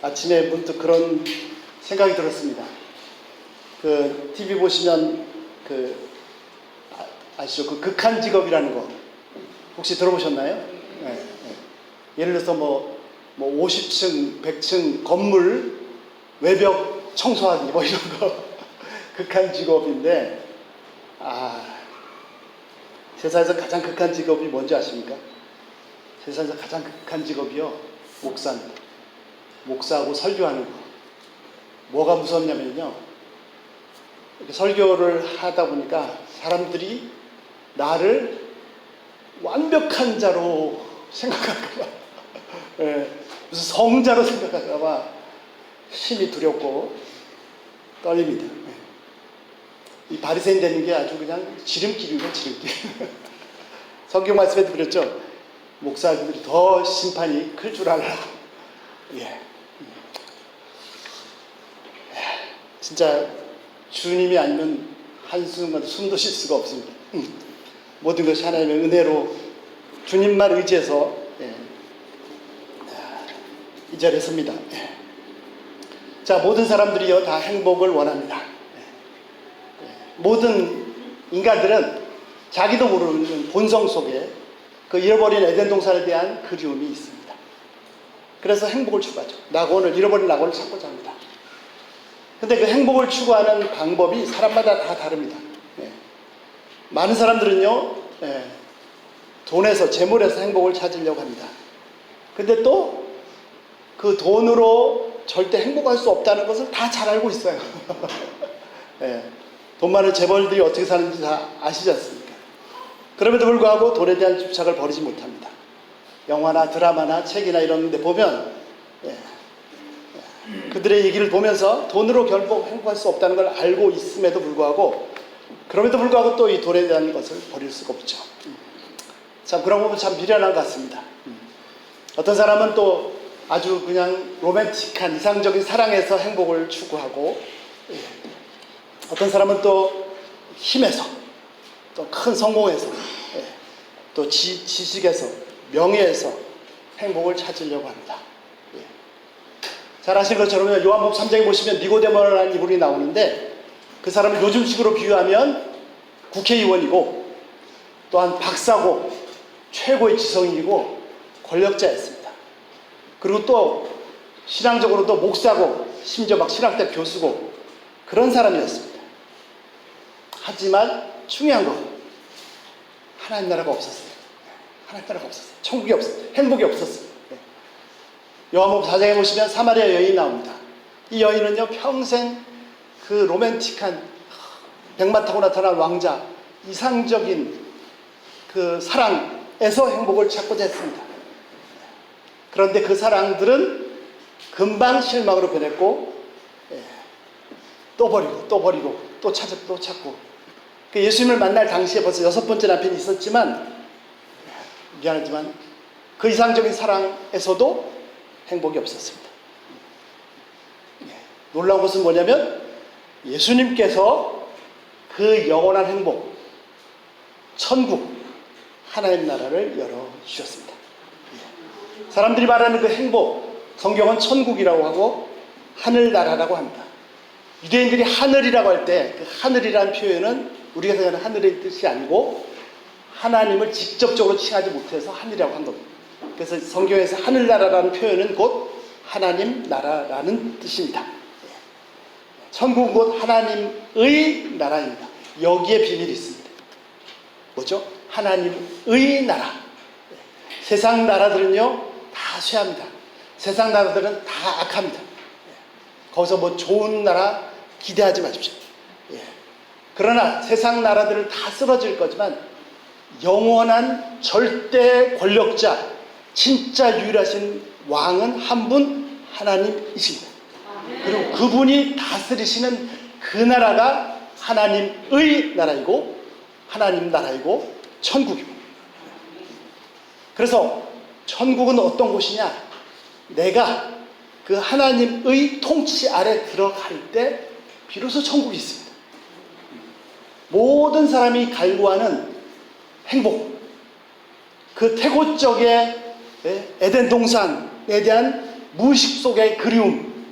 아침에 문득 그런 생각이 들었습니다. 그 TV 보시면 아시죠? 그 극한 직업이라는 거 혹시 들어보셨나요? 네, 네. 예를 들어서 뭐 50층, 100층 건물 외벽 청소하기 뭐 이런 거 극한 직업인데, 세상에서 가장 극한 직업이 뭔지 아십니까? 세상에서 가장 극한 직업이요, 목사입니다. 목사하고 설교하는 거. 뭐가 무섭냐면요, 이렇게 설교를 하다 보니까 사람들이 나를 완벽한 자로 생각할까봐, 예, 무슨 성자로 생각할까봐 심히 두렵고 떨립니다. 예. 이 바리새인 되는 게 아주 그냥 지름길이고 지름길. 성경 말씀에도 그랬죠. 목사들이 더 심판이 클 줄 알라. 예. 진짜 주님이 아니면 한순간도 숨도 쉴 수가 없습니다. 모든 것이 하나님의 은혜로 주님만 의지해서, 이 자리에 섭니다. 자, 모든 사람들이요 다 행복을 원합니다. 모든 인간들은 자기도 모르는 본성 속에 그 잃어버린 에덴 동산에 대한 그리움이 있습니다. 그래서 행복을 추구하죠. 잃어버린 낙원을 찾고자 합니다. 근데 그 행복을 추구하는 방법이 사람마다 다 다릅니다. 많은 사람들은요, 돈에서, 재물에서 행복을 찾으려고 합니다. 근데 또 그 돈으로 절대 행복할 수 없다는 것을 다 잘 알고 있어요. 돈 많은 재벌들이 어떻게 사는지 다 아시지 않습니까? 그럼에도 불구하고 돈에 대한 집착을 버리지 못합니다. 영화나 드라마나 책이나 이런 데 보면, 그들의 얘기를 보면서 돈으로 결국 행복할 수 없다는 걸 알고 있음에도 불구하고, 그럼에도 불구하고 또 이 돈에 대한 것을 버릴 수가 없죠. 참, 그런 부분 참 미련한 것 같습니다. 어떤 사람은 또 아주 그냥 로맨틱한 이상적인 사랑에서 행복을 추구하고, 어떤 사람은 또 힘에서, 또 큰 성공에서, 또 지식에서, 명예에서 행복을 찾으려고 합니다. 잘 아시는 것처럼 요한복음 3장에 보시면 니고데모라는 인물이 나오는데, 그 사람을 요즘식으로 비유하면 국회의원이고 또한 박사고 최고의 지성인이고 권력자였습니다. 그리고 또 신앙적으로도 목사고 심지어 막 신학대 교수고 그런 사람이었습니다. 하지만 중요한 건 하나님 나라가 없었어요. 하나님 나라가 없었어요. 천국이 없었어요. 행복이 없었어요. 요한복음 4장에 보시면 사마리아 여인이 나옵니다. 이 여인은요 평생 그 로맨틱한 백마 타고 나타난 왕자, 이상적인 그 사랑에서 행복을 찾고자 했습니다. 그런데 그 사랑들은 금방 실망으로 변했고, 또 버리고 또 찾고. 그 예수님을 만날 당시에 벌써 6번째 남편이 있었지만, 미안하지만 그 이상적인 사랑에서도 행복이 없었습니다. 놀라운 것은 뭐냐면 예수님께서 그 영원한 행복, 천국, 하나님 나라를 열어주셨습니다. 사람들이 말하는 그 행복, 성경은 천국이라고 하고 하늘나라라고 합니다. 유대인들이 하늘이라고 할 때 그 하늘이라는 표현은 우리가 생각하는 하늘의 뜻이 아니고 하나님을 직접적으로 칭하지 못해서 하늘이라고 한 겁니다. 그래서 성경에서 하늘나라라는 표현은 곧 하나님 나라라는 뜻입니다. 천국은 곧 하나님의 나라입니다. 여기에 비밀이 있습니다. 뭐죠? 하나님의 나라. 세상 나라들은요 다 쇠합니다. 세상 나라들은 다 악합니다. 거기서 뭐 좋은 나라 기대하지 마십시오. 그러나 세상 나라들은 다 쓰러질 거지만 영원한 절대 권력자, 진짜 유일하신 왕은 한 분 하나님이십니다. 그리고 그분이 다스리시는 그 나라가 하나님의 나라이고 하나님 나라이고 천국이고, 그래서 천국은 어떤 곳이냐? 내가 그 하나님의 통치 아래 들어갈 때 비로소 천국이 있습니다. 모든 사람이 갈구하는 행복, 그 태고적의 에덴 동산에 대한 무의식 속의 그리움.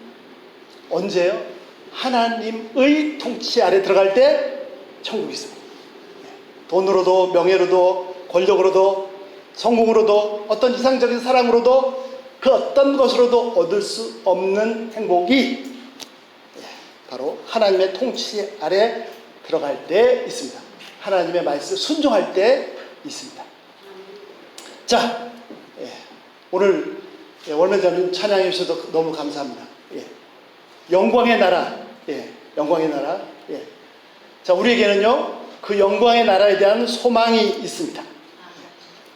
언제요? 하나님의 통치 아래 들어갈 때 천국이 있습니다. 돈으로도 명예로도 권력으로도 성공으로도 어떤 이상적인 사랑으로도 그 어떤 것으로도 얻을 수 없는 행복이 바로 하나님의 통치 아래 들어갈 때 있습니다. 하나님의 말씀을 순종할 때 있습니다. 자, 오늘 월매자님 찬양해 주셔서 너무 감사합니다. 영광의 나라, 영광의 나라. 자, 우리에게는요 그 영광의 나라에 대한 소망이 있습니다.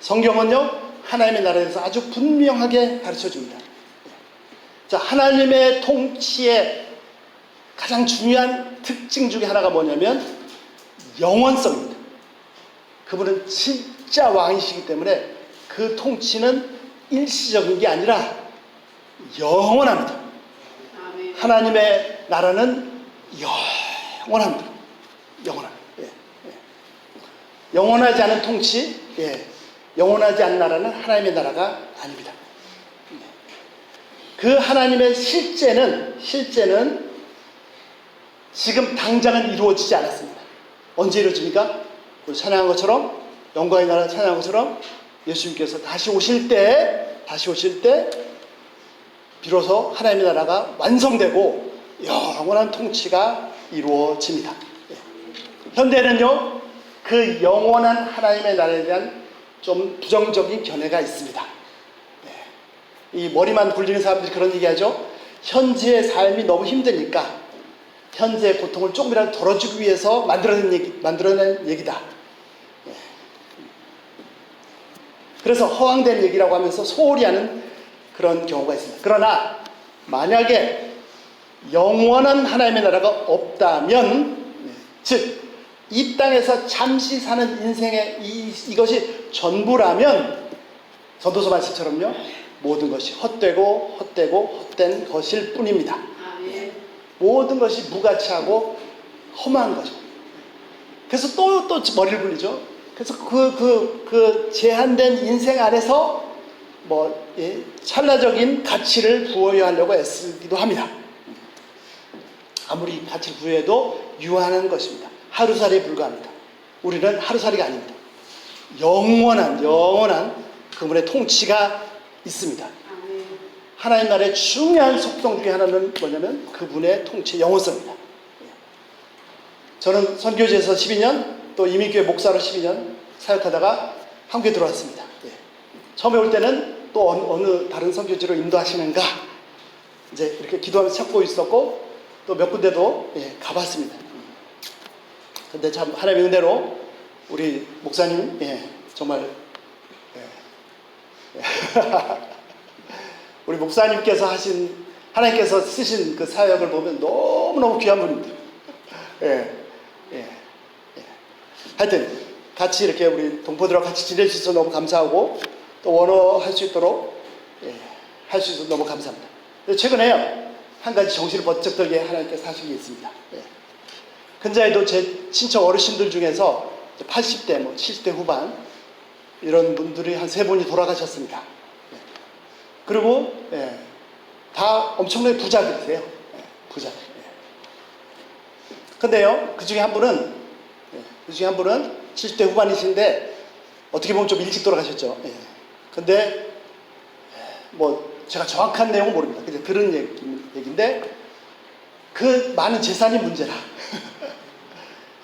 성경은요 하나님의 나라에 대해서 아주 분명하게 가르쳐 줍니다. 자, 하나님의 통치의 가장 중요한 특징 중에 하나가 뭐냐면 영원성입니다. 그분은 진짜 왕이시기 때문에 그 통치는 일시적인 게 아니라 영원합니다. 하나님의 나라는 영원합니다. 영원합니다. 영원하지 않은 통치, 영원하지 않은 나라는 하나님의 나라가 아닙니다. 그 하나님의 실제는 지금 당장은 이루어지지 않았습니다. 언제 이루어집니까? 우리 찬양한 것처럼, 영광의 나라 찬양한 것처럼 예수님께서 다시 오실 때 비로소 하나님의 나라가 완성되고 영원한 통치가 이루어집니다. 현대는요 그 영원한 하나님의 나라에 대한 좀 부정적인 견해가 있습니다. 이 머리만 굴리는 사람들이 그런 얘기하죠. 현재의 삶이 너무 힘드니까 현재의 고통을 조금이라도 덜어주기 위해서 만들어낸 얘기다. 그래서 허황된 얘기라고 하면서 소홀히 하는 그런 경우가 있습니다. 그러나 만약에 영원한 하나님의 나라가 없다면, 즉 이 땅에서 잠시 사는 인생의 이것이 전부라면 전도서 말씀처럼요 모든 것이 헛된 것일 뿐입니다. 모든 것이 무가치하고 험한 거죠. 그래서 또 머리를 굴리죠. 그래서 그 제한된 인생 안에서 찰나적인 가치를 부여하려고 애쓰기도 합니다. 아무리 가치를 부여해도 유한한 것입니다. 하루살이에 불과합니다. 우리는 하루살이가 아닙니다. 영원한 그분의 통치가 있습니다. 하나님 나라의 중요한 속성 중에 하나는 뭐냐면 그분의 통치 영원성입니다. 저는 선교지에서 12년 또 이민교회 목사로 12년 사역하다가 한국에 들어왔습니다. 처음에 올 때는 또 어느 다른 선교지로 인도하시는가 이제 이렇게 기도하면서 찾고 있었고 또 몇 군데도 가봤습니다. 근데 참 하나님의 은혜로 우리 목사님 정말 우리 목사님께서 하나님께서 쓰신 그 사역을 보면 너무너무 귀한 분입니다. 하여튼 같이 이렇게 우리 동포들하고 같이 지낼 수 있어서 너무 감사하고 또 원어할 수 있도록 할 수 있어서 너무 감사합니다. 최근에요 한 가지 정신을 번쩍 들게 하나님께서 하신 게 있습니다. 근자에도 제 친척 어르신들 중에서 80대 70대 후반 이런 분들이 한 3분이 돌아가셨습니다. 그리고 다 엄청나게 부자들이세요. 부자. 근데요 그 중에 한 분은 70대 후반이신데 어떻게 보면 좀 일찍 돌아가셨죠. 근데 제가 정확한 내용은 모릅니다. 그냥 들은 얘기인데 그 많은 재산이 문제라.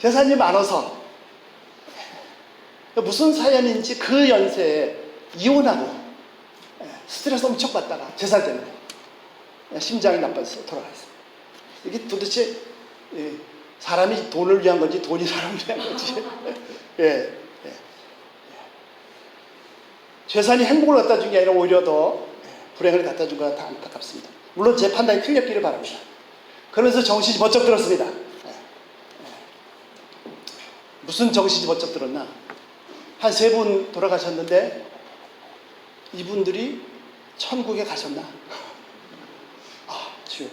재산이 많아서 무슨 사연인지 그 연세에 이혼하고 스트레스 엄청 받다가 재산 때문에 심장이 나빠져서 돌아갔어요. 이게 도대체 사람이 돈을 위한 건지 돈이 사람을 위한 건지 재산이 행복을 갖다 준 게 아니라 오히려 더 불행을 갖다 준 거라 다 안타깝습니다. 물론 제 판단이 틀렸기를 바랍니다. 그러면서 정신이 번쩍 들었습니다. 무슨 정신이 번쩍 들었나? 한 3분 돌아가셨는데 이분들이 천국에 가셨나? 주여.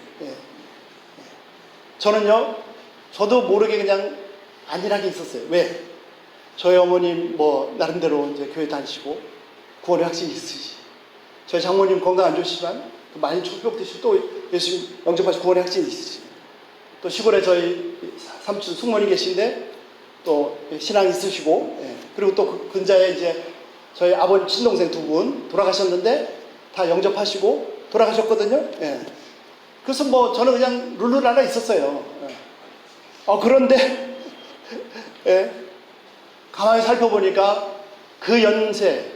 저도 모르게 그냥 안일하게 있었어요. 왜? 저희 어머님 나름대로 이제 교회 다니시고 구원의 확신이 있으시. 저희 장모님 건강 안 좋으시지만 또 많이 축복되시고 또 예수님 영접하시고 구원의 확신이 있으시고 또 시골에 저희 삼촌 숙모님 계신데 또 신앙 있으시고 예. 그리고 또 그 근자에 이제 저희 아버지 친동생 두 분 돌아가셨는데 다 영접하시고 돌아가셨거든요. 예. 그래서 뭐 저는 그냥 룰루랄라 있었어요. 예. 그런데 예. 가만히 살펴보니까 그 연세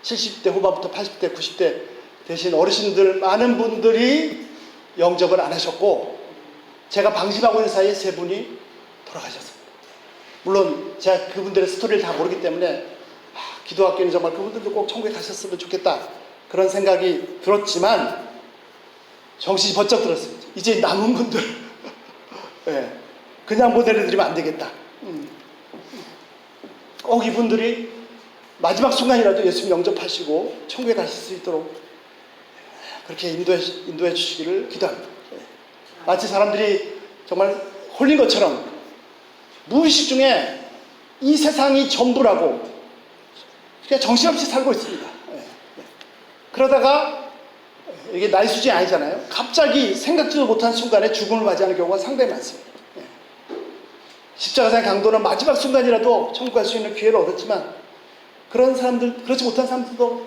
70대 후반부터 80대 90대 되신 어르신들 많은 분들이 영접을 안 하셨고 제가 방심하고 있는 사이에 세 분이 돌아가셨습니다. 물론 제가 그분들의 스토리를 다 모르기 때문에 기도학교는 정말 그분들도 꼭 천국에 가셨으면 좋겠다 그런 생각이 들었지만 정신이 번쩍 들었습니다. 이제 남은 분들 예, 그냥 보내드리면 안 되겠다. 꼭 이분들이 마지막 순간이라도 예수님 영접하시고 천국에 가실 수 있도록 그렇게 인도해 주시기를 기도합니다. 마치 사람들이 정말 홀린 것처럼 무의식 중에 이 세상이 전부라고 그냥 정신없이 살고 있습니다. 그러다가 이게 나이 수준이 아니잖아요. 갑자기 생각지도 못한 순간에 죽음을 맞이하는 경우가 상당히 많습니다. 십자가상의 강도는 마지막 순간이라도 천국 갈 수 있는 기회를 얻었지만 그런 사람들, 그렇지 못한 사람들도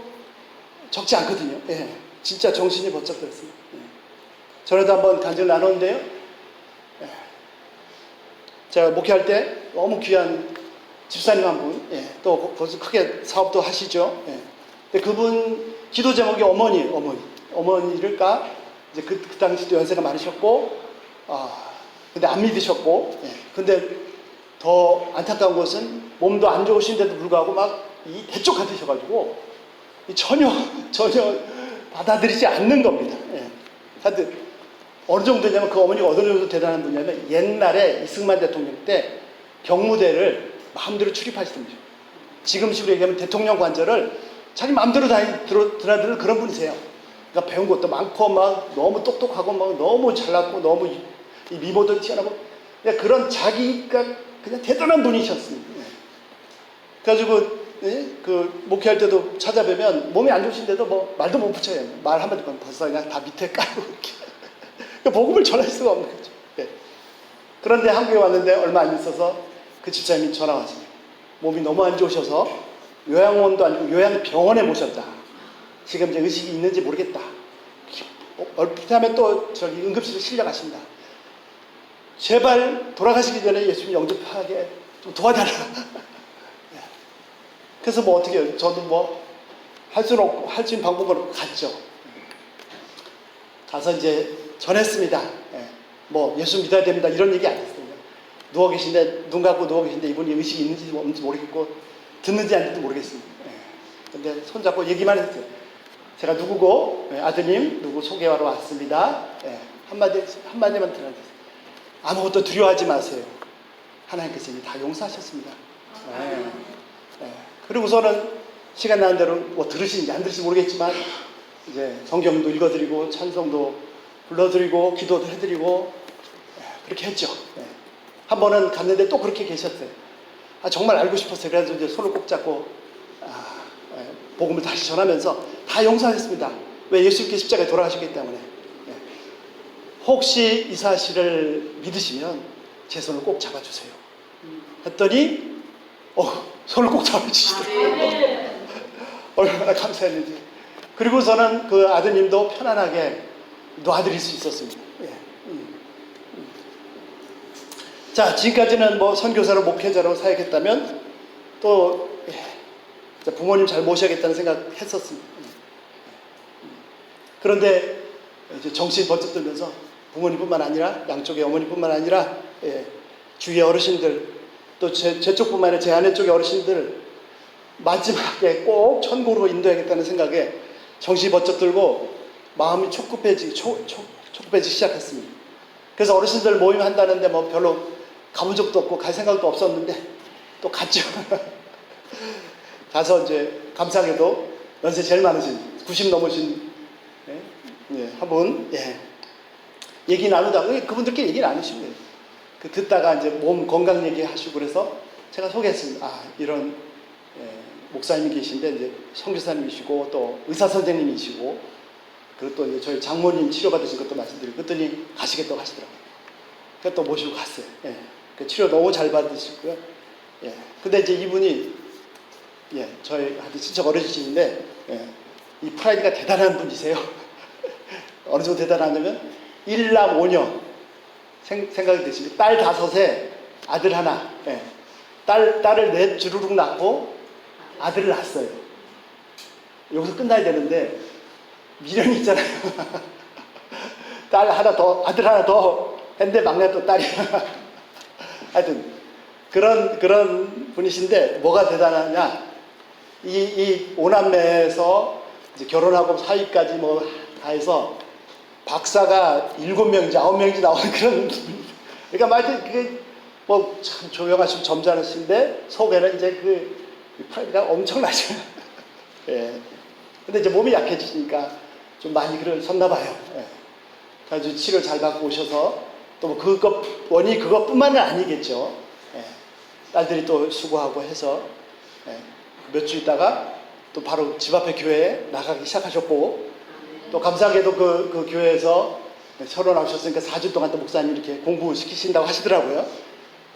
적지 않거든요. 예, 진짜 정신이 번쩍 들었습니다. 예. 전에도 한번 간증을 나눴는데요. 예. 제가 목회할 때 너무 귀한 집사님 한 분, 예, 또 거기서 크게 사업도 하시죠. 예. 근데 그분 기도 제목이 어머니를까 이제 그 당시도 연세가 많으셨고, 근데 안 믿으셨고, 예. 근데 더 안타까운 것은 몸도 안 좋으신데도 불구하고 막 이 대쪽 같으셔가지고 전혀 받아들이지 않는 겁니다. 예. 하여튼 어느 정도냐면 그 어머니가 어느 정도 대단한 분이냐면 옛날에 이승만 대통령 때 경무대를 마음대로 출입하시던 분이죠. 지금식으로 얘기하면 대통령 관절을 자기 마음대로 드나드는 그런 분이세요. 그러니까 배운 것도 많고 막 너무 똑똑하고 막 너무 잘났고 너무 이 미모도 튀어나고 그런 자기가 그냥 대단한 분이셨습니다. 예. 그래가지고 예? 그 목회할 때도 찾아뵈면 몸이 안 좋으신데도 뭐 말도 못 붙여요. 말 한마디 벌써 그냥 다 밑에 깔고 이렇게 복음을 전할 수가 없는 거죠. 예. 그런데 한국에 왔는데 얼마 안 있어서 그 집사님이 전화 왔습니다. 몸이 너무 안 좋으셔서 요양원도 아니고 요양병원에 모셨다. 지금 이제 의식이 있는지 모르겠다. 얼핏 하면 또 저기 응급실에 실려가신다. 제발 돌아가시기 전에 예수님 영접하게 좀 도와달라. 그래서 뭐 어떻게 해요? 저도 뭐 할 수는 없고 할 수 있는 방법으로 갔죠. 가서 이제 전했습니다. 예. 뭐 예수 믿어야 됩니다. 이런 얘기 안 했어요. 누워 계신데 눈 감고 누워 계신데 이분이 의식이 있는지 없는지 모르겠고 듣는지 안 듣는지 모르겠습니다. 예. 근데 손잡고 얘기만 했어요. 제가 누구고 아드님 누구 소개하러 왔습니다. 예. 한마디만 들어주세요. 아무것도 두려워하지 마세요. 하나님께서 이미 다 용서하셨습니다. 예. 예. 그리고서는 시간 나는 대로 뭐 들으시는지 안 들으시는지 모르겠지만 이제 성경도 읽어드리고 찬송도 불러드리고 기도도 해드리고 그렇게 했죠. 예. 한 번은 갔는데 또 그렇게 계셨어요. 정말 알고 싶었어요. 그래서 이제 손을 꼭 잡고 복음을 다시 전하면서 다 용서했습니다. 왜? 예수님께 십자가에 돌아가셨기 때문에. 예. 혹시 이 사실을 믿으시면 제 손을 꼭 잡아주세요. 했더니 손을 꼭 잡아주시더라고요. 얼마나 감사했는지. 그리고서는 그 아드님도 편안하게 놔드릴 수 있었습니다. 예. 자, 지금까지는 뭐 선교사로 목회자로 사역했다면 또 부모님 잘 모셔야겠다는 생각했었습니다. 그런데 이제 정신이 번쩍 들면서 부모님뿐만 아니라 양쪽의 어머니뿐만 아니라 주위의 어르신들 또 제 쪽뿐만 아니라 제 아내 쪽의 어르신들 마지막에 꼭 천국으로 인도해야겠다는 생각에 정신이 번쩍 들고 마음이 촉급해지기 시작했습니다. 그래서 어르신들 모임 한다는데 뭐 별로 가본 적도 없고 갈 생각도 없었는데 또 갔죠. 가서 이제 감사하게도 연세 제일 많으신 90 넘으신 한 분 얘기 나누다가 그분들끼리 얘기 나누신 거예요. 듣다가 이제 몸 건강 얘기하시고 그래서 제가 소개했습니다. 이런 목사님이 계신데 이제 선교사님이시고 또 의사 선생님이시고 그리고 또 이제 저희 장모님 치료받으신 것도 말씀드리고 그랬더니 가시겠다고 하시더라고요. 그래서 또 모시고 갔어요. 예. 그 치료 너무 잘 받으시고요. 예. 근데 이제 이분이 예, 저희한테 친척 어르신인데 예, 이 프라이드가 대단한 분이세요. 어느 정도 대단하냐면 일남 오녀 생각이 드십니다. 딸 5에 아들 하나. 예. 딸을 넷 주르륵 낳고 아들을 낳았어요. 여기서 끝나야 되는데 미련이 있잖아요. 딸 하나 더, 아들 하나 더 했는데 막내 또 딸이. 하여튼 그런 분이신데 뭐가 대단하냐? 이 오남매에서 이제 결혼하고 사위까지 뭐 다 해서 박사가 7명인지 9명인지 나오는 그런. 그러니까 말하자면 그게 뭐 참 조용하시고 점잖으신데 속에는 이제 그 파이가 엄청나죠. 예. 근데 이제 몸이 약해지니까 좀 많이 그러셨나 봐요. 예. 아주 치료 잘 받고 오셔서 또 뭐 원인이 그것뿐만은 아니겠죠. 예. 딸들이 또 수고하고 해서 예. 몇 주 있다가 또 바로 집 앞에 교회에 나가기 시작하셨고 또 감사하게도 그 교회에서 서로 나오셨으니까 4주 동안 또 목사님 이렇게 공부시키신다고 하시더라고요.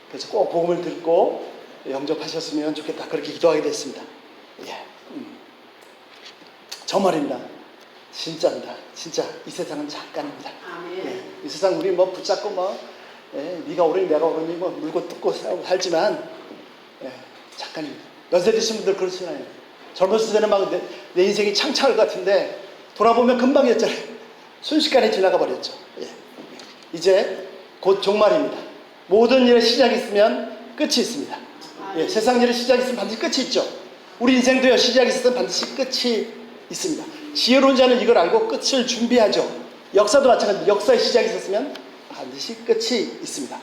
그래서 꼭 복음을 듣고 영접하셨으면 좋겠다. 그렇게 기도하게 됐습니다. 예. 정말입니다. 진짜입니다. 진짜 이 세상은 잠깐입니다. 예. 이 세상 우리 뭐 붙잡고 뭐 예. 네가 오르니 내가 오르니 뭐 물고 뜯고 살지만 예. 잠깐입니다. 연세 드신 분들 그렇잖아요. 젊었을 때는 막 내 인생이 창창할 것 같은데 돌아보면 금방이었잖아요. 순식간에 지나가 버렸죠. 예. 이제 곧 종말입니다. 모든 일에 시작이 있으면 끝이 있습니다. 예. 세상 일에 시작이 있으면 반드시 끝이 있죠. 우리 인생도요, 시작이 있으면 반드시 끝이 있습니다. 지혜로운 자는 이걸 알고 끝을 준비하죠. 역사도 마찬가지입니다. 역사의 시작이 있었으면 반드시 끝이 있습니다.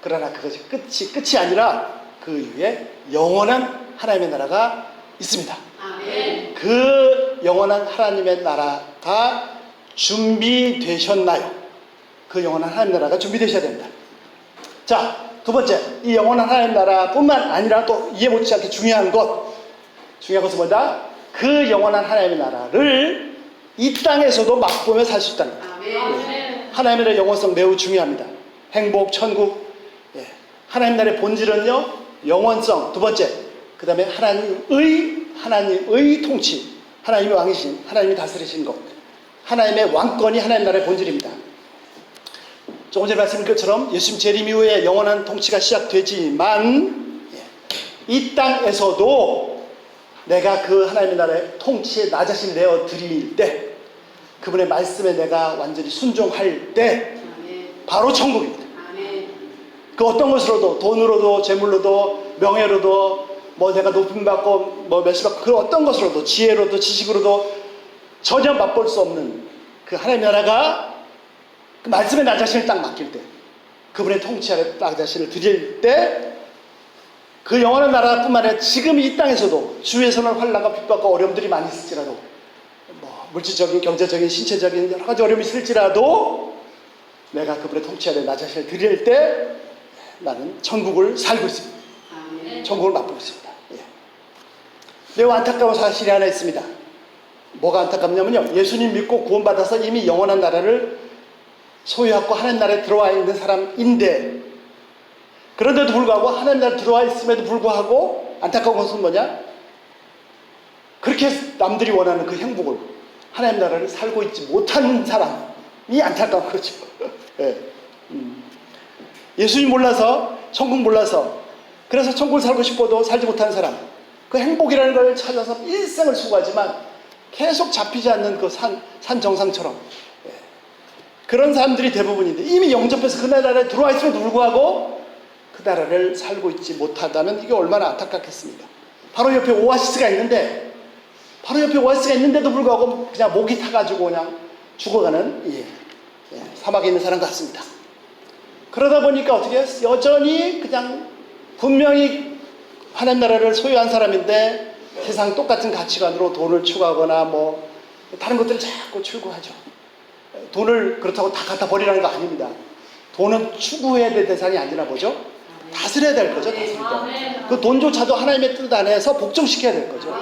그러나 그것이 끝이 아니라 그 이후에 영원한 하나님의 나라가 있습니다. 아멘. 그 영원한 하나님의 나라가 준비되셨나요? 그 영원한 하나님의 나라가 준비되셔야 됩니다. 자, 두 번째, 이 영원한 하나님의 나라뿐만 아니라 또 이해 못지 않게 중요한 것은 뭐다? 그 영원한 하나님의 나라를 이 땅에서도 맛보며 살 수 있다는 거예요. 예. 하나님의 나라의 영원성 매우 중요합니다. 행복, 천국. 예. 하나님의 나라의 본질은요, 영원성. 두 번째, 그 다음에 하나님의 통치. 하나님의 왕이신, 하나님이 다스리신 것. 하나님의 왕권이 하나님의 나라의 본질입니다. 조금 전에 말씀드린 것처럼 예수님 재림 이후에 영원한 통치가 시작되지만 이 땅에서도 내가 그 하나님의 나라의 통치에 나 자신을 내어드릴 때 그분의 말씀에 내가 완전히 순종할 때 바로 천국입니다. 그 어떤 것으로도 돈으로도 재물로도 명예로도 뭐 내가 높임 받고 뭐 몇십 받고 그 어떤 것으로도 지혜로도 지식으로도 전혀 맛볼 수 없는 그 하나님의 나라가 그 말씀에 나 자신을 딱 맡길 때 그분의 통치 아래 나 자신을 드릴 때 그 영원한 나라뿐만 아니라 지금 이 땅에서도 주위에서는 환난과 핍박과 어려움들이 많이 있을지라도 뭐 물질적인 경제적인 신체적인 여러 가지 어려움이 있을지라도 내가 그분의 통치 아래 나 자신을 드릴 때 나는 천국을 살고 있습니다. 천국을 맛보고 있습니다. 예. 매우 안타까운 사실이 하나 있습니다. 뭐가 안타깝냐면요, 예수님 믿고 구원받아서 이미 영원한 나라를 소유하고 하나님 나라에 들어와 있는 사람인데 그런데도 불구하고 하나님 나라에 들어와 있음에도 불구하고 안타까운 것은 뭐냐? 그렇게 남들이 원하는 그 행복을 하나님 나라를 살고 있지 못하는 사람이 안타까운 거죠. 예. 예수님 몰라서 천국 몰라서 그래서 천국을 살고 싶어도 살지 못하는 사람, 그 행복이라는 걸 찾아서 일생을 수고하지만 계속 잡히지 않는 그 산 정상처럼 그런 사람들이 대부분인데 이미 영접해서 그 나라에 들어와 있음에도 불구하고 그 나라를 살고 있지 못하다면 이게 얼마나 안타깝겠습니까? 바로 옆에 오아시스가 있는데도 불구하고 그냥 목이 타가지고 그냥 죽어가는 사막에 있는 사람 같습니다. 그러다 보니까 어떻게 해요? 여전히 그냥 분명히 하나님 나라를 소유한 사람인데 세상 똑같은 가치관으로 돈을 추구하거나 뭐 다른 것들을 자꾸 추구하죠. 돈을 그렇다고 다 갖다 버리라는 거 아닙니다. 돈은 추구해야 될 대상이 아니라 뭐죠? 다스려야 될 거죠. 다스릴 때. 그 돈조차도 하나님의 뜻 안에서 복종시켜야 될 거죠.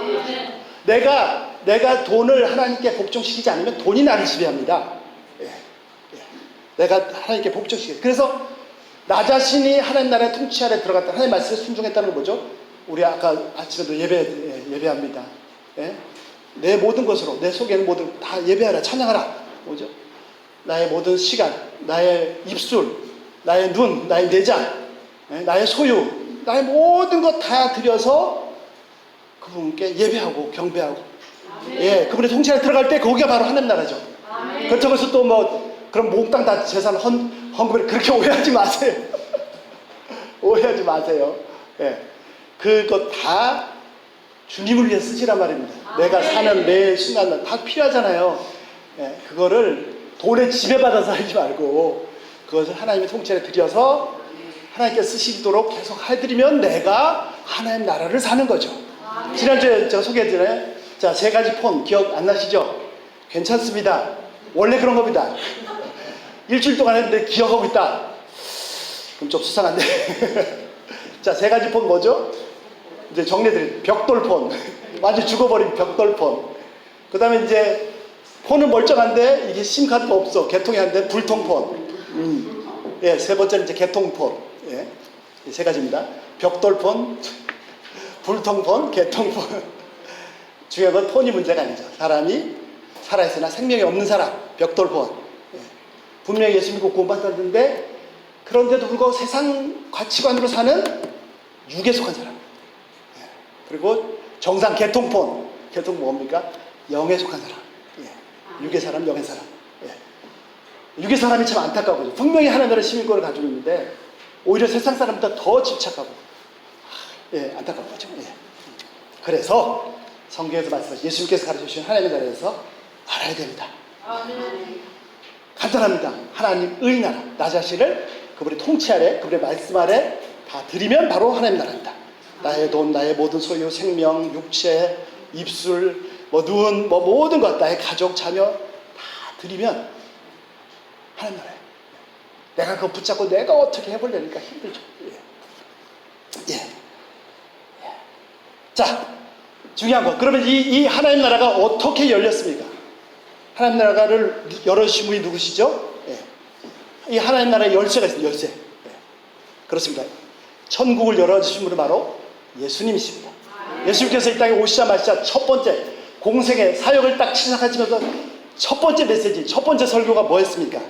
내가 내가 돈을 하나님께 복종시키지 않으면 돈이 나를 지배합니다. 예, 예. 내가 하나님께 복종시키죠. 그래서 나 자신이 하나님 나라의 통치 아래 들어갔다. 하나님 말씀에 순종했다는 건 뭐죠? 우리 아까 아침에도 예배합니다. 예? 내 모든 것으로, 내 속에 있는 모든 다 예배하라, 찬양하라. 뭐죠? 나의 모든 시간, 나의 입술, 나의 눈, 나의 내장, 예? 나의 소유, 나의 모든 것 다 들여서 그분께 예배하고 경배하고, 예, 그분의 통치 안에 들어갈 때 거기가 바로 하나님 나라죠. 그렇다고 해서 또 뭐 그럼 몽땅 다 재산 헌금을 그렇게 오해하지 마세요. 오해하지 마세요. 예, 그것 다 주님을 위해 쓰시란 말입니다. 내가 사는 매 순간 다 필요하잖아요. 예, 그거를 돈에 지배받아서 하지 말고 그것을 하나님의 통치에 들여서 하나님께 쓰시도록 계속 해드리면 내가 하나님 나라를 사는 거죠. 지난주에 제가 소개했잖아요. 자, 3가지 폰 기억 안 나시죠? 괜찮습니다. 원래 그런 겁니다. 일주일 동안 했는데 기억하고 있다. 그럼 좀 수상한데. 자, 3가지 폰 뭐죠? 이제 정리해드릴게요. 벽돌폰. 완전 죽어버린 벽돌폰. 그 다음에 이제 폰은 멀쩡한데 이게 심카드가 없어. 개통이 안 돼. 불통폰. 예, 3번째는 이제 개통폰. 예, 3가지입니다. 벽돌폰, 불통폰, 개통폰. 중요한 건 폰이 문제가 아니죠. 사람이 살아있으나 생명이 없는 사람, 벽돌폰. 예. 분명히 예수 믿고 구원받았는데 그런데도 불구하고 세상 가치관으로 사는 육에 속한 사람. 예. 그리고 정상 개통폰. 개통 뭡니까? 영에 속한 사람. 예. 육의 사람, 영의 사람. 예. 육의 사람이 참 안타까워요. 분명히 하나님의 시민권을 가지고 있는데 오히려 세상 사람보다 더 집착하고, 예, 안타까운 거죠. 예. 그래서 성경에서 말씀하신 예수님께서 가르쳐주신 하나님의 나라에서 알아야 됩니다. 간단합니다. 하나님의 나라, 나 자신을 그분의 통치 아래, 그분의 말씀 아래 다 드리면 바로 하나님의 나라입니다. 나의 돈, 나의 모든 소유, 생명, 육체, 입술, 뭐 눈, 뭐 모든 것, 나의 가족, 자녀 다 드리면 하나님 나라예요. 내가 그거 붙잡고 내가 어떻게 해보려니까 힘들죠. 예. 예. 자, 중요한 거. 그러면 이 하나님 나라가 어떻게 열렸습니까? 하나님 나라를 열어주신 분이 누구시죠? 예. 이 하나님 나라의 열쇠가 있습니다. 열쇠. 예. 그렇습니다. 천국을 열어주신 분은 바로 예수님이십니다. 예수님께서 이 땅에 오시자마자 첫 번째 공생의 사역을 딱 시작하시면서 첫 번째 메시지, 첫 번째 설교가 뭐였습니까?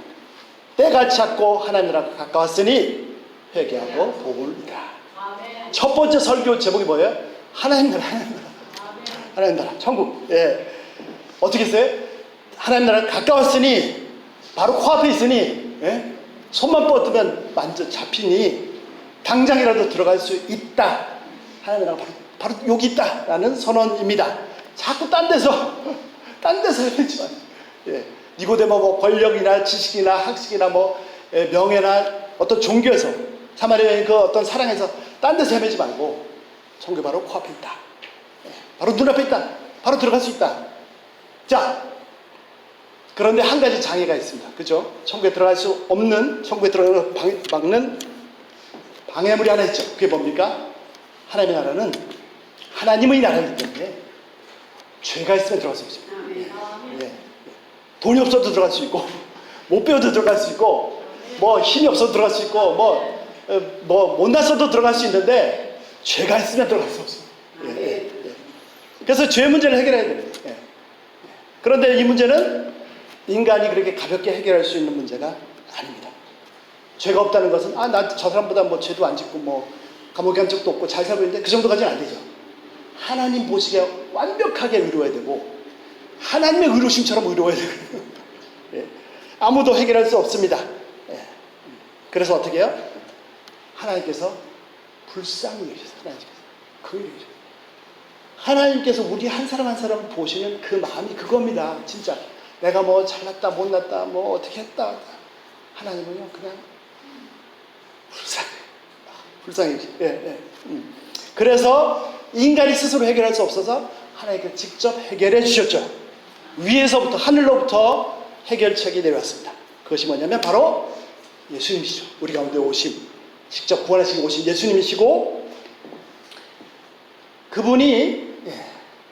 때가 찼고 하나님 나라가 가까웠으니 회개하고 복을 이라. 첫 번째 설교 제목이 뭐예요? 하나님 나라, 하나님 나라. 하나님 나라, 천국. 예. 어떻게 했어요? 하나님 나라가 가까웠으니, 바로 코앞에 있으니, 예? 손만 뻗으면 만져 잡히니, 당장이라도 들어갈 수 있다. 하나님 나라가 바로 여기 있다. 라는 선언입니다. 자꾸 딴 데서 해내지 마세요. 예. 니고데모 뭐 권력이나 지식이나 학식이나 뭐 명예나 어떤 종교에서, 사마리아의 그 어떤 사랑에서 딴 데서 헤매지 말고, 천국이 바로 코앞에 있다. 바로 눈앞에 있다. 바로 들어갈 수 있다. 자, 그런데 한 가지 장애가 있습니다. 그죠? 천국에 들어갈 수 없는, 천국에 들어가는 막는 방해물이 하나 있죠. 그게 뭡니까? 하나님의 나라는 하나님의 나라이기 때문에 죄가 있으면 들어갈 수 없습니다. 예. 돈이 없어도 들어갈 수 있고, 못 배워도 들어갈 수 있고, 뭐 힘이 없어도 들어갈 수 있고, 뭐 못났어도 들어갈 수 있는데 죄가 있으면 들어갈 수 없습니다. 예. 그래서 죄 문제를 해결해야 됩니다. 예. 그런데 이 문제는 인간이 그렇게 가볍게 해결할 수 있는 문제가 아닙니다. 죄가 없다는 것은 나 저 사람보다 뭐 죄도 안 짓고 뭐 감옥에 간 적도 없고 잘 살고 있는데 그 정도까지는 안 되죠. 하나님 보시기에 완벽하게 의로워야 되고 하나님의 의로심처럼 의로워야 되고 예. 아무도 해결할 수 없습니다. 예. 그래서 어떻게 해요? 하나님께서 불쌍히 여기셨어요. 하나님께서 우리 한 사람 한 사람을 보시는 그 마음이 그겁니다. 진짜 내가 뭐 잘났다 못났다 뭐 어떻게 했다, 하나님은요 그냥 불쌍해. 예. 그래서 인간이 스스로 해결할 수 없어서 하나님께서 직접 해결해 주셨죠. 위에서부터, 하늘로부터 해결책이 내려왔습니다. 그것이 뭐냐면 바로 예수님이시죠. 우리 가운데 오심, 직접 구원하시고 오신 예수님이시고, 그분이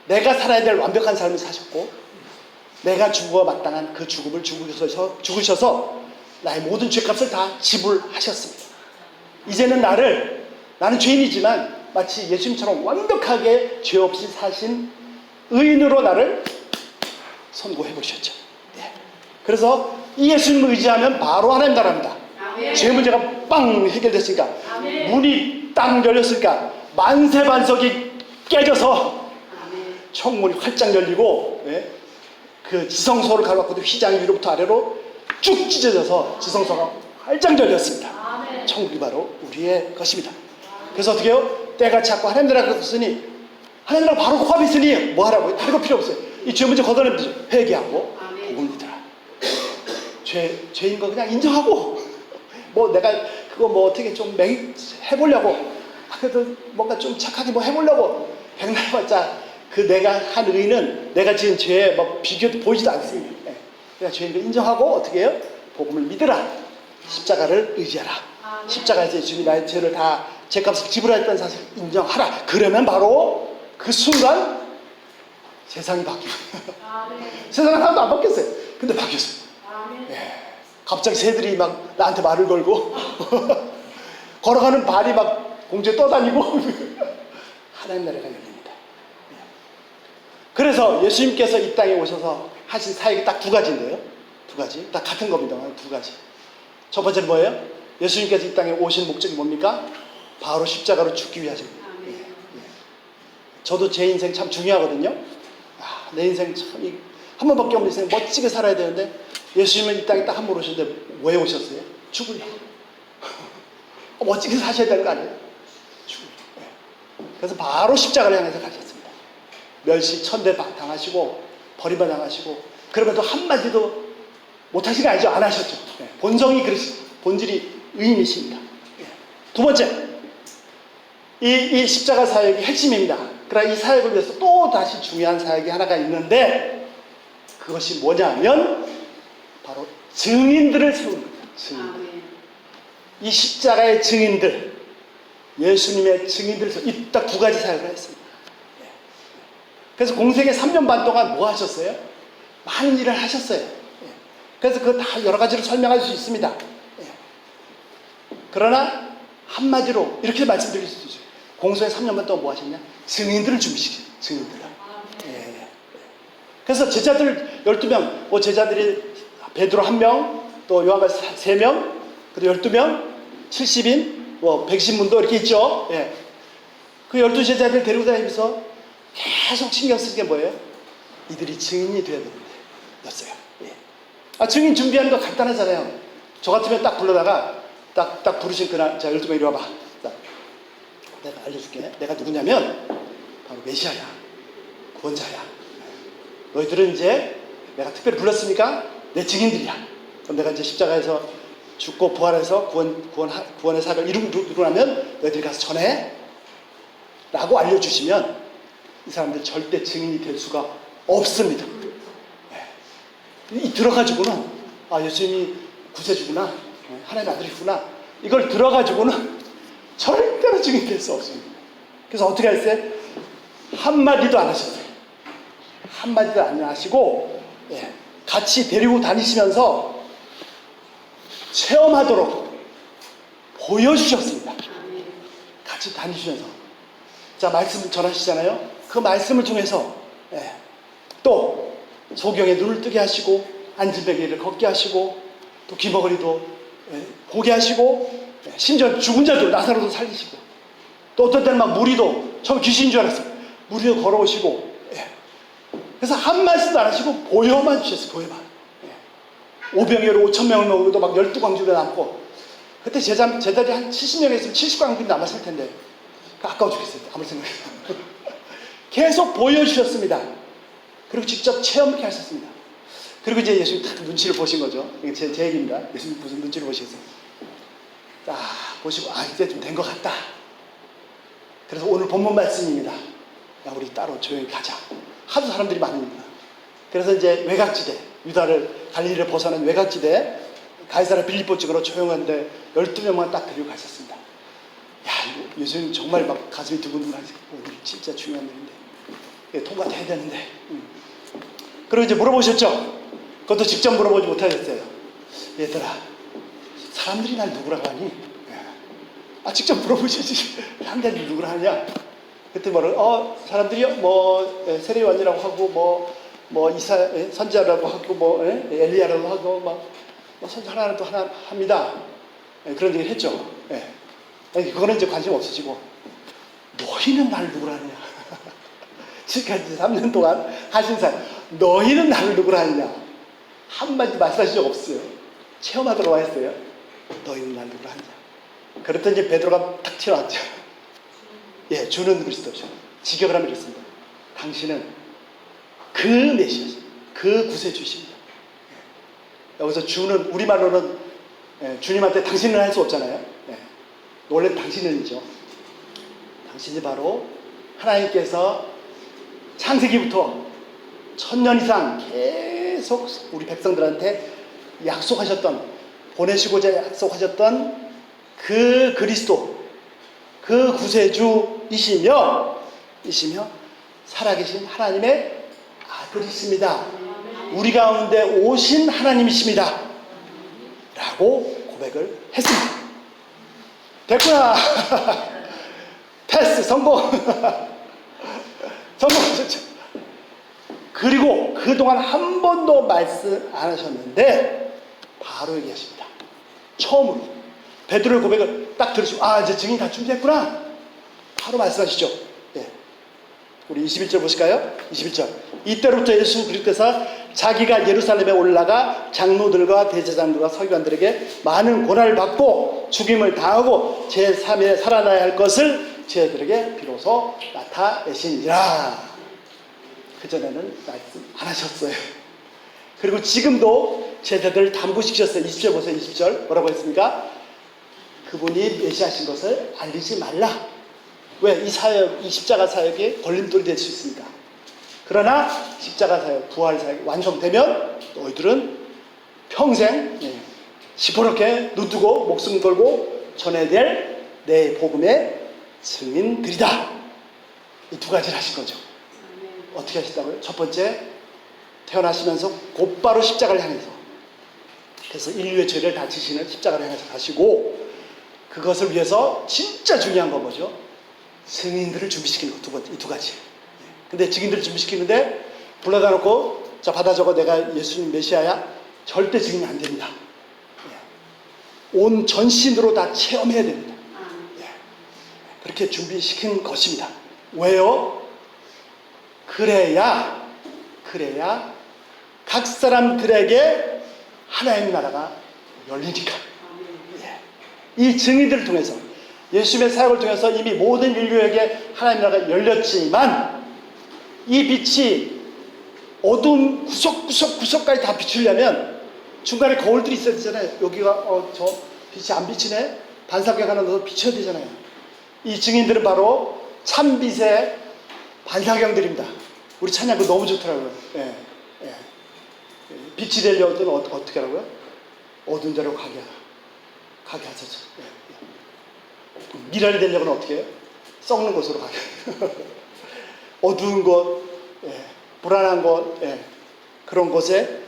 내가 살아야 될 완벽한 삶을 사셨고 내가 죽어 마땅한 그 죽음을 죽으셔서 나의 모든 죄값을 다 지불하셨습니다. 이제는 나는 죄인이지만 마치 예수님처럼 완벽하게 죄 없이 사신 의인으로 나를 선고해 보셨죠. 네. 그래서 이 예수님을 의지하면 바로 하나님 나라입니다. 죄 문제가 빵 해결됐으니까, 문이 딱 열렸으니까, 만세반석이 깨져서 청문이 활짝 열리고, 그 지성소를 가로막고도 휘장이 위로부터 아래로 쭉 찢어져서 지성소가 활짝 열렸습니다. 천국이 바로 우리의 것입니다. 그래서 어떻게 해요? 때가 찼고 하나님 나라가 갔으니, 하나님 나라 바로 코앞에 있으니 뭐 하라고요? 다른 거 필요 없어요. 이 죄 문제 걷어내면 되죠. 회개하고 복음을 믿어라. 죄인 거 그냥 인정하고, 뭐 내가 그거 뭐 어떻게 좀 해보려고, 그래도 뭔가 좀 착하게 뭐 해보려고 백날 해봤자 그 내가 한 의는 내가 지은 죄에 뭐 비교도 보이지도 않습니다. 그러니까 죄인 거 인정하고 어떻게 해요? 복음을 믿으라. 십자가를 의지하라. 십자가에서 예수님이 나의 죄를 다 죄값을 지불하였다는 사실을 인정하라. 그러면 바로 그 순간 세상이 바뀌어요. 세상은 하나도 안 바뀌었어요. 근데 바뀌었어요. 갑자기 새들이 막 나한테 말을 걸고 걸어가는 발이 막 공중에 떠다니고 하나님 나라가 열립니다. 그래서 예수님께서 이 땅에 오셔서 하신 사역이 딱 두 가지인데요. 두 가지. 다 같은 겁니다. 두 가지. 첫 번째는 뭐예요? 예수님께서 이 땅에 오신 목적이 뭡니까? 바로 십자가로 죽기 위하십니다. 저도 제 인생 참 중요하거든요. 내 인생 참 한 번밖에 없는 인생 멋지게 살아야 되는데 예수님은 이 땅에 딱 한 번 오셨는데 왜 오셨어요? 죽으려고. 멋지게 사셔야 되는 거 아니에요? 죽으려고. 그래서 바로 십자가를 향해서 가셨습니다. 멸시 천대 당하시고 버림받아 당하시고, 그러면도 한마디도 못하신 거 아니죠? 안 하셨죠. 본성이 본질이 의인이십니다. 두 번째, 이 십자가 사역이 핵심입니다. 그러나 이 사역을 위해서 또 다시 중요한 사역이 하나가 있는데, 그것이 뭐냐면 바로 증인들을 세우는 겁니다. 증인들. 이 십자가의 증인들, 예수님의 증인들을 세우는, 이 딱 두 가지 사역을 했습니다. 그래서 공생애 3년 반 동안 뭐 하셨어요? 많은 일을 하셨어요. 그래서 그거 다 여러 가지로 설명할 수 있습니다. 그러나 한마디로 이렇게 말씀드릴 수 있어요. 공생애 3년 반 동안 뭐 하셨냐? 증인들을 준비시켜요. 증인들을. 그래서 제자들 12명, 제자들이 베드로 1명, 또 요한가 3명, 그리고 12명, 70인, 110문도 이렇게 있죠. 그 12제자들 데리고 다니면서 계속 신경 쓰는 게 뭐예요? 이들이 증인이 되어야 되는데 였어요. 증인 준비하는 거 간단하잖아요. 저 같으면 딱 불러다가 딱 부르신 그날, 자 12명 이리 와봐. 내가 알려줄게. 내가 누구냐면 바로 메시아야, 구원자야. 너희들은 이제 내가 특별히 불렀으니까 내 증인들이야. 그럼 내가 이제 십자가에서 죽고 부활해서 구원의 사역을 이루고 나면 너희들이 가서 전해 라고 알려주시면 이 사람들 절대 증인이 될 수가 없습니다. 들어가지고는 예수님이 구세주구나, 하나님 아들이구나, 이걸 들어가지고는 절대로 증인이 될 수 없습니다. 그래서 어떻게 했어요? 한마디도 안 하셨어요. 한마디도 안 하시고 같이 데리고 다니시면서 체험하도록 보여주셨습니다. 같이 다니시면서. 자, 말씀 전하시잖아요. 그 말씀을 통해서 또 소경의 눈을 뜨게 하시고, 앉은 베개를 걷게 하시고, 또 귀머거리도 보게 하시고, 심지어 죽은 자도 나사로도 살리시고, 또 어떤 때는 막 무리도, 처음 귀신인 줄 알았어요. 무리도 걸어오시고, 그래서 한 말씀도 안 하시고 보여만 주셨어요. 보여만. 5병여로 5,000명을 먹어도 막 12광주를 남고, 그때 제자들이 한 70명에 있으면 70광주이 남았을 텐데 아까워 죽겠어요. 아무리 생각해도. 계속 보여주셨습니다. 그리고 직접 체험케 하셨습니다. 그리고 이제 예수님 딱 눈치를 보신 거죠. 이게 제 얘기입니다. 예수님 무슨 눈치를 보시겠어요? 딱 보시고, 이제 좀 된 것 같다. 그래서 오늘 본문 말씀입니다. 야, 우리 따로 조용히 가자. 하도 사람들이 많으니까. 그래서 이제 외곽지대, 유다를, 갈릴리를 벗어난 외곽지대, 가이사랴 빌립보 쪽으로 조용한데 12명만 딱 데리고 가셨습니다. 야, 예수님 정말 막 가슴이 두근두근하시고, 오늘 진짜 중요한 일인데. 통과돼야 되는데. 그리고 이제 물어보셨죠? 그것도 직접 물어보지 못하셨어요. 얘들아, 사람들이 날 누구라고 하니? 직접 물어보시지. 사람들이 누구라 하냐? 그때 사람들이요, 세례요한이라고 하고, 이사, 선지자라고 하고, 엘리야라고 하고, 선지 하나는 또 하나 합니다. 그런 얘기를 했죠. 그거는 이제 관심 없으시고, 너희는 나를 누구라 하냐? 지금까지 3년 동안 하신 사람, 너희는 나를 누구라 하냐? 한마디 말씀하신 적 없어요. 체험하도록 했어요. 너희는 나를 누구라 하냐? 그랬더니 베드로가 탁 튀어나왔죠. 주는 그리스도죠. 직역을 하면 이렇습니다. 당신은 그 메시아죠. 그 구세주십니다. 여기서 주는 우리말로는 주님한테 당신은 할 수 없잖아요. 원래 당신은이죠. 당신이 바로 하나님께서 창세기부터 1000년 이상 계속 우리 백성들한테 약속하셨던, 보내시고자 약속하셨던 그 그리스도, 그 구세주이시며 살아계신 하나님의 아들이십니다. 우리 가운데 오신 하나님이십니다. 라고 고백을 했습니다. 됐구나. 패스, 성공. 성공하셨죠. 그리고 그동안 한 번도 말씀 안 하셨는데 바로 얘기하십니다. 처음으로 베드로의 고백을 딱 들으시고, 이제 증인 다 준비했구나. 바로 말씀하시죠. 우리 21절 보실까요? 21절. 이때로부터 예수 그리스도께서 자기가 예루살렘에 올라가 장로들과 대제사장들과 서기관들에게 많은 고난을 받고 죽임을 당하고 제3에 살아나야 할 것을 저희들에게 비로소 나타내시니라. 그전에는 말씀 안 하셨어요. 그리고 지금도 제자들을 담보시키셨어요. 20절 보세요. 20절 뭐라고 했습니까? 그분이 메시아신 것을 알리지 말라. 왜? 이 사역, 이 십자가 사역이 걸림돌이 될 수 있습니다. 그러나 십자가 사역, 부활 사역이 완성되면 너희들은 평생 시퍼렇게 눈 뜨고 목숨 걸고 전해야 될 내 복음의 증인들이다. 이 두 가지를 하신 거죠. 어떻게 하셨다고요? 첫 번째, 태어나시면서 곧바로 십자가를 향해서, 그래서 인류의 죄를 다 지시는 십자가를 향해서 가시고, 그것을 위해서 진짜 중요한 건 뭐죠? 증인들을 준비시키는 거. 이 두 가지. 근데 증인들을 준비시키는데 불러다 놓고, 자, 받아 적어. 내가 예수님 메시아야. 절대 증인이 안 됩니다. 온 전신으로 다 체험해야 됩니다. 그렇게 준비시킨 것입니다. 왜요? 그래야 각 사람들에게 하나님의 나라가 열리니까. 이 증인들을 통해서, 예수님의 사역을 통해서 이미 모든 인류에게 하나님의 나라가 열렸지만, 이 빛이 어두운 구석까지 다 비추려면 중간에 거울들이 있어야 되잖아요. 여기가 저 빛이 안 비치네. 반사광 하나 넣어서 비춰야 되잖아요. 이 증인들은 바로 참빛의 반사광들입니다. 우리 찬양 그거 너무 좋더라고요. 빛이 되려면 어떻게 하라고요? 어두운 자로 가게 하소서. 미랄이 되려면 어떻게 해요? 썩는 곳으로 가게. 어두운 곳, 불안한 곳, 그런 곳에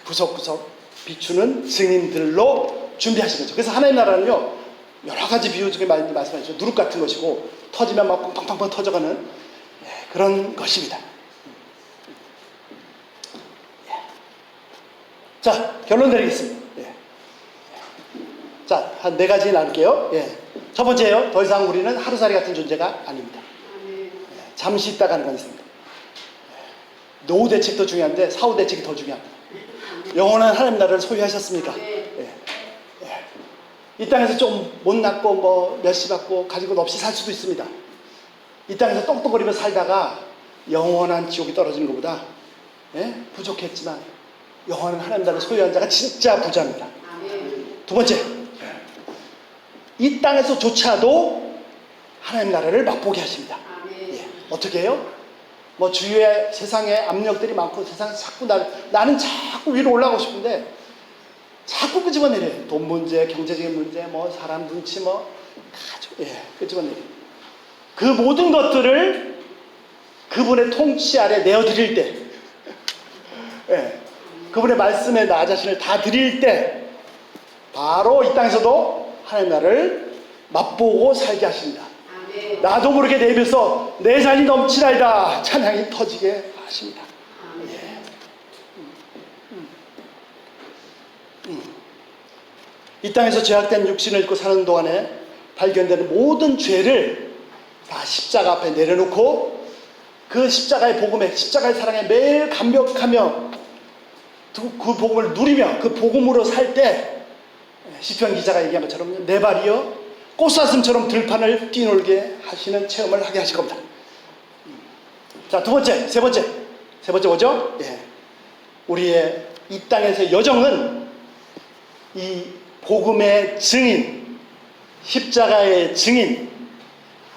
구석구석 비추는 증인들로 준비하신 거죠. 그래서 하나님 나라는요, 여러 가지 비유 중에 많이 말씀하셨죠. 누룩 같은 것이고, 터지면 막 팡팡팡팡 터져가는 그런 것입니다. 자, 결론 내리겠습니다. 자, 한 4가지 나눌게요. 첫 번째요, 더 이상 우리는 하루살이 같은 존재가 아닙니다. 잠시 있다 가는 건 있습니다. 노후 대책도 중요한데 사후 대책이 더 중요합니다. 영원한 하나님 나라를 소유하셨습니까? 이 땅에서 좀 못났고 몇시 받고 가진 것 없이 살 수도 있습니다. 이 땅에서 똥똥거리며 살다가 영원한 지옥에 떨어지는 것보다 부족했지만 영원한 하나님 나라를 소유한 자가 진짜 부자입니다. 두 번째, 이 땅에서조차도 하나님 나라를 맛보게 하십니다. 어떻게 해요? 주위에 세상에 압력들이 많고 세상에 자꾸 나는 자꾸 위로 올라가고 싶은데 자꾸 끄집어내려요. 돈 문제, 경제적인 문제, 사람 눈치, 끄집어내려요. 그 모든 것들을 그분의 통치 아래 내어드릴 때, 예, 그분의 말씀에 나 자신을 다 드릴 때 바로 이 땅에서도 하나님 나라를 맛보고 살게 하십니다. 나도 모르게 내 입에서 내 잔이 넘치나이다 찬양이 터지게 하십니다. 예. 이 땅에서 죄악된 육신을 입고 사는 동안에 발견되는 모든 죄를 다 십자가 앞에 내려놓고 그 십자가의 복음에, 십자가의 사랑에 매일 감격하며 그 복음을 누리며 그 복음으로 살 때 시편 기자가 얘기한 것처럼 내 발이요 꽃사슴처럼 들판을 뛰놀게 하시는 체험을 하게 하실 겁니다. 자, 세 번째 뭐죠? 예. 우리의 이 땅에서의 여정은 이 복음의 증인, 십자가의 증인,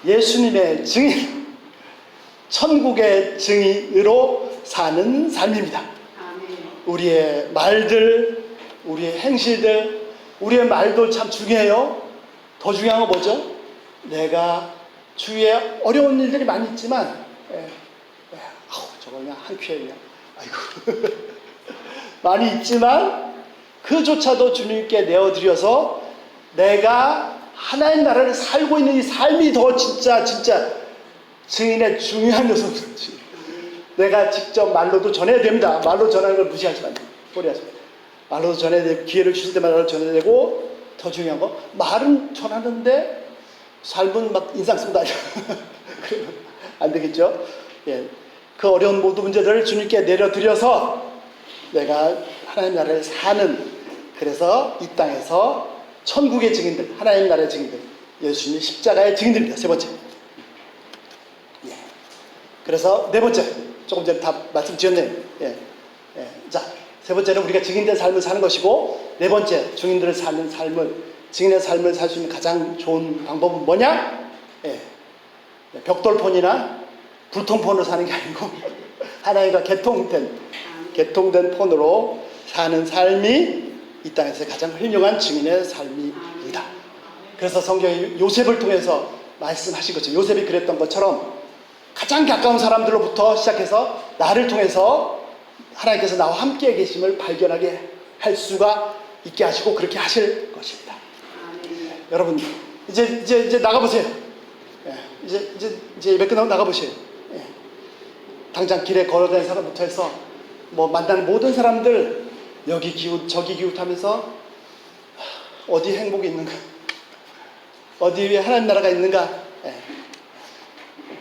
예수님의 증인, 천국의 증인으로 사는 삶입니다. 우리의 말들, 우리의 행실들, 우리의 말도 참 중요해요. 더 중요한 건 뭐죠? 내가 주위에 어려운 일들이 많이 있지만, 저거 그냥 한 큐에 그냥, 아이고. 많이 있지만, 그조차도 주님께 내어드려서 내가 하나님 나라를 살고 있는 이 삶이 더 진짜 증인의 중요한 요소인지. 내가 직접 말로도 전해야 됩니다. 말로 전하는 걸 무시하지 마세요. 소리하지 마세요. 말로도 전해야 되고, 기회를 주실 때마다 말로 전해야 되고, 더 중요한 거, 말은 전하는데 삶은 막 인상 쓰고 다녀. 그러면 안 되겠죠? 예. 그 어려운 모든 문제들을 주님께 내려드려서 내가 하나님 나라를 사는, 그래서 이 땅에서 천국의 증인들, 하나님 나라의 증인들, 예수님의 십자가의 증인들입니다. 세 번째. 예. 그래서 네 번째, 조금 전에 다 말씀드렸네요. 예. 예. 자, 세 번째는 우리가 증인된 삶을 사는 것이고, 네 번째, 증인의 삶을 살 수 있는 가장 좋은 방법은 뭐냐? 예. 벽돌폰이나 불통폰으로 사는 게 아니고 하나님과 개통된 폰으로 사는 삶이 이 땅에서 가장 훌륭한 증인의 삶입니다. 그래서 성경이 요셉을 통해서 말씀하신 것처럼, 요셉이 그랬던 것처럼 가장 가까운 사람들로부터 시작해서 나를 통해서 하나님께서 나와 함께 계심을 발견하게 할 수가 있게 하시고 그렇게 하실 것입니다. 여러분 이제 나가보세요. 이제 예배 끝나고 나가보세요. 당장 길에 걸어다니는 사람부터 해서 뭐 만나는 모든 사람들 여기 기웃 저기 기웃하면서 어디 행복이 있는가, 어디에 하나님 나라가 있는가,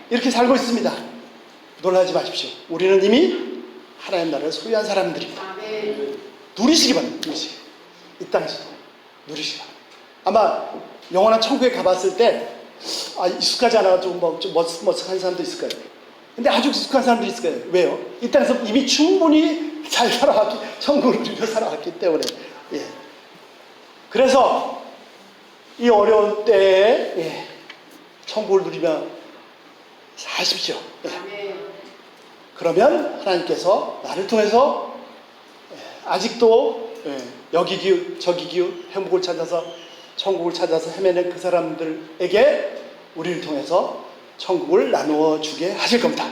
이렇게 살고 있습니다. 놀라지 마십시오. 우리는 이미 하나님 나라를 소유한 사람들입니다. 누리시기 바랍니다. 이 땅에서도 누리시기 바랍니다. 아마 영원한 천국에 가봤을 때 익숙하지 않아가지고 좀 머쓱한 사람도 있을 거예요. 근데 아주 익숙한 사람들이 있을 거예요. 왜요? 이 땅에서 이미 충분히 잘 살아왔기, 천국을 누리며 살아왔기 때문에. 예. 그래서 이 어려운 때에 천국을 누리며 사십시오. 예. 그러면 하나님께서 나를 통해서 아직도 여기 기웃 저기 기웃 행복을 찾아서 천국을 찾아서 헤매는 그 사람들에게 우리를 통해서 천국을 나누어 주게 하실 겁니다.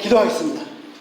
기도하겠습니다.